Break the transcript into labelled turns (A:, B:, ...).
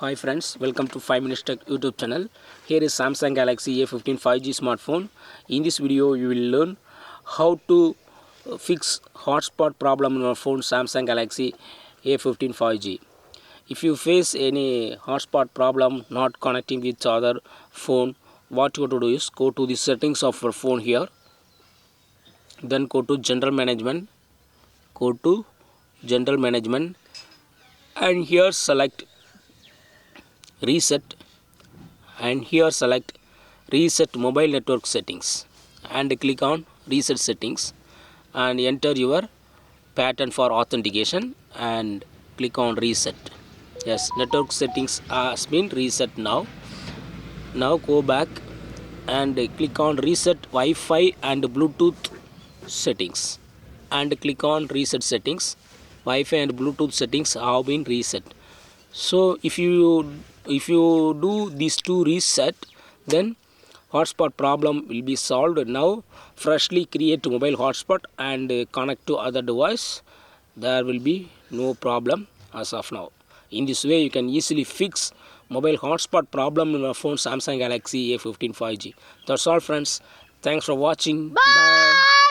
A: Hi friends, welcome to 5 Minutes Tech YouTube channel. Here is Samsung Galaxy A15 5G smartphone. In this video, you will learn how to fix hotspot problem in your phone Samsung Galaxy A15 5G. If you face any hotspot problem not connecting with other phone, what you have to do is go to the settings of your phone here. Then go to General Management. Go to General Management and here select Reset and here select reset mobile network settings and click on reset settings and enter your pattern for authentication and click on reset. Yes, network settings has been reset now. Now go back and click on reset Wi-Fi and Bluetooth settings and click on reset settings. Wi-Fi and Bluetooth settings have been reset. So if you do these two reset, then hotspot problem will be solved. Now freshly create mobile hotspot and connect to other device. There will be no problem as of now. In this way you can easily fix mobile hotspot problem in your phone Samsung Galaxy A15 5G. That's all friends. Thanks for watching. Bye.